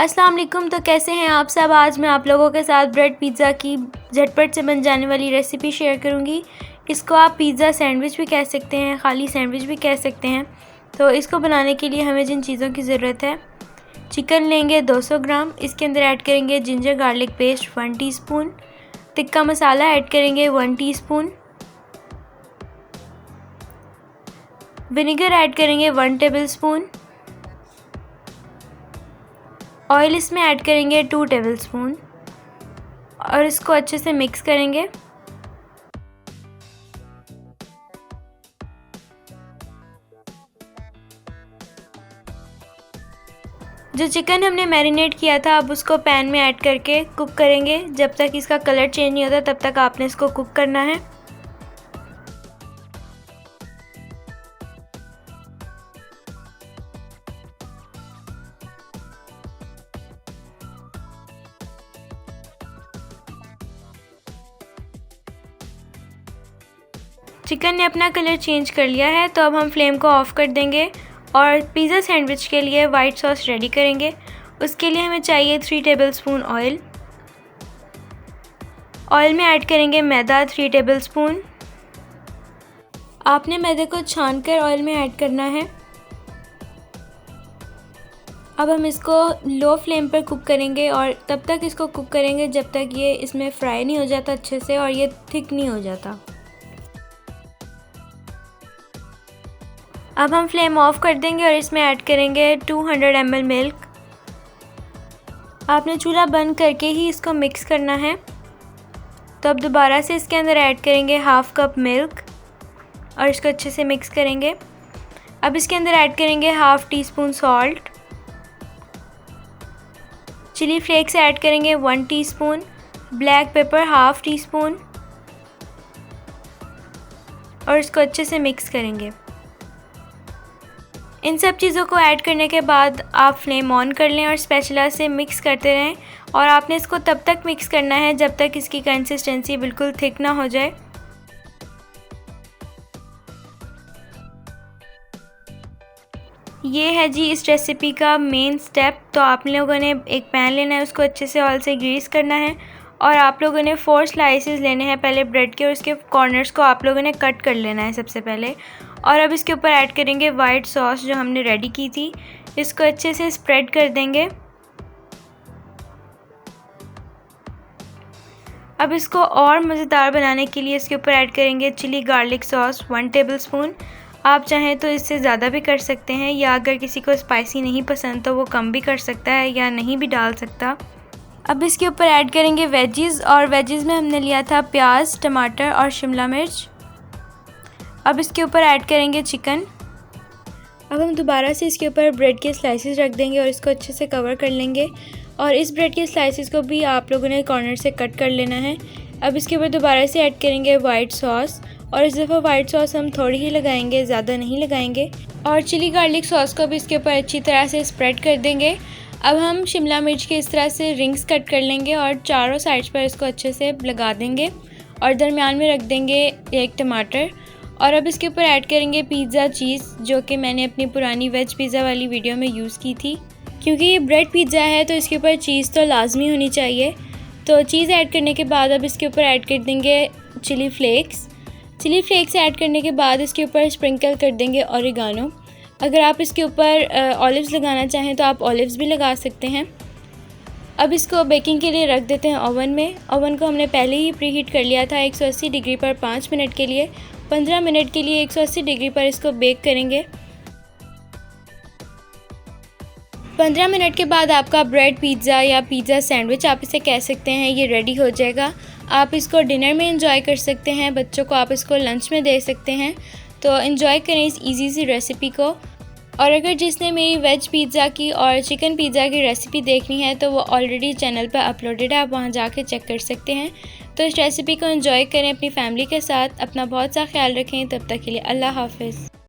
अस्सलाम वालेकुम। तो कैसे हैं आप सब। आज मैं आप लोगों के साथ ब्रेड पिज़्ज़ा की झटपट से बन जाने वाली रेसिपी शेयर करूंगी। इसको आप पिज़्ज़ा सैंडविच भी कह सकते हैं, खाली सैंडविच भी कह सकते हैं। तो इसको बनाने के लिए हमें जिन चीज़ों की ज़रूरत है, चिकन लेंगे 200 ग्राम। इसके अंदर ऐड करेंगे ginger garlic paste 1 teaspoon, tikka masala add करेंगे 1 टीस्पून, विनेगर ऐड करेंगे 1 टेबलस्पून, ऑयल इसमें ऐड करेंगे 2 टेबलस्पून और इसको अच्छे से मिक्स करेंगे। जो चिकन हमने मैरिनेट किया था, अब उसको पैन में ऐड करके कुक करेंगे। जब तक इसका कलर चेंज नहीं होता तब तक आपने इसको कुक करना है। चिकन ने अपना कलर चेंज कर लिया है, तो अब हम फ्लेम को ऑफ़ कर देंगे और पिज़्ज़ा सैंडविच के लिए वाइट सॉस रेडी करेंगे। उसके लिए हमें चाहिए 3 टेबलस्पून ऑयल। ऑयल में ऐड करेंगे मैदा 3 टेबलस्पून। आपने मैदे को छानकर ऑयल में ऐड करना है। अब हम इसको लो फ्लेम पर कुक करेंगे और तब तक इसको कुक करेंगे जब तक ये इसमें फ्राई नहीं हो जाता अच्छे से और ये थिक नहीं हो जाता। अब हम फ्लेम ऑफ कर देंगे और इसमें ऐड करेंगे 200 ml मिल्क। आपने चूल्हा बंद करके ही इसको मिक्स करना है। तो अब दोबारा से इसके अंदर ऐड करेंगे हाफ़ कप मिल्क और इसको अच्छे से मिक्स करेंगे। अब इसके अंदर ऐड करेंगे half teaspoon salt, chilli flakes add करेंगे 1 teaspoon, black pepper half teaspoon और इसको अच्छे से मिक्स करेंगे। इन सब चीज़ों को ऐड करने के बाद आप फ्लेम ऑन कर लें और स्पैचुला से मिक्स करते रहें और आपने इसको तब तक मिक्स करना है जब तक इसकी कंसिस्टेंसी बिल्कुल थिक ना हो जाए। ये है जी इस रेसिपी का मेन स्टेप। तो आप लोगों ने एक पैन लेना है, उसको अच्छे से ऑयल से ग्रीस करना है और आप लोगों ने 4 स्लाइसेस लेने हैं पहले ब्रेड के और उसके कॉर्नर्स को आप लोगों ने कट कर लेना है सबसे पहले। और अब इसके ऊपर ऐड करेंगे वाइट सॉस जो हमने रेडी की थी। इसको अच्छे से स्प्रेड कर देंगे। अब इसको और मज़ेदार बनाने के लिए इसके ऊपर ऐड करेंगे चिली गार्लिक सॉस 1 टेबलस्पून। आप चाहें तो इससे ज़्यादा भी कर सकते हैं, या अगर किसी को स्पाइसी नहीं पसंद तो वो कम भी कर सकता है या नहीं भी डाल सकता। अब इसके ऊपर ऐड करेंगे वेजीज़ और वेजीज़ में हमने लिया था प्याज, टमाटर और शिमला मिर्च। अब इसके ऊपर ऐड करेंगे चिकन। अब हम दोबारा से इसके ऊपर ब्रेड के स्लाइसेस रख देंगे और इसको अच्छे से कवर कर लेंगे और इस ब्रेड के स्लाइसेस को भी आप लोगों ने कॉर्नर से कट कर लेना है। अब इसके ऊपर दोबारा से ऐड करेंगे वाइट सॉस और इस दफ़ा वाइट सॉस हम थोड़ी ही लगाएंगे, ज़्यादा नहीं लगाएंगे। और चिली गार्लिक सॉस को भी इसके ऊपर अच्छी तरह से स्प्रेड कर देंगे। अब हम शिमला मिर्च के इस तरह से रिंग्स कट कर लेंगे और चारों साइड्स पर इसको अच्छे से लगा देंगे और दरमियान में रख देंगे 1 टमाटर। और अब इसके ऊपर ऐड करेंगे पिज़्ज़ा चीज़, जो कि मैंने अपनी पुरानी वेज पिज़्ज़ा वाली वीडियो में यूज़ की थी। क्योंकि ये ब्रेड पिज़्ज़ा है तो इसके ऊपर चीज़ तो लाजमी होनी चाहिए। तो चीज़ ऐड करने के बाद अब इसके ऊपर ऐड कर देंगे chilli flakes. Chilli flakes add करने के बाद इसके ऊपर स्प्रिंकल कर देंगे ऑरिगानो। अगर आप इसके ऊपर ऑलिव्स लगाना चाहें तो आप ऑलिव्स भी लगा सकते हैं। अब इसको बेकिंग के लिए रख देते हैं ओवन में। ओवन को हमने पहले ही प्रीहीट कर लिया था 180 डिग्री पर 5 मिनट के लिए। 15 मिनट के लिए 180 डिग्री पर इसको बेक करेंगे। 15 मिनट के बाद आपका ब्रेड पिज़्ज़ा या पिज़्ज़ा सैंडविच आप इसे कह सकते हैं, ये रेडी हो जाएगा। आप इसको डिनर में एंजॉय कर सकते हैं, बच्चों को आप इसको लंच में दे सकते हैं। तो एंजॉय करें इस इजी सी रेसिपी को। और अगर जिसने मेरी वेज पिज़्ज़ा की और चिकन पिज़्ज़ा की रेसिपी देखनी है तो वो ऑलरेडी चैनल पर अपलोडेड है, आप वहाँ जाके चेक कर सकते हैं। तो इस रेसिपी को एंजॉय करें अपनी फैमिली के साथ। अपना बहुत सा ख्याल रखें। तब तक के लिए अल्लाह हाफ़िज़।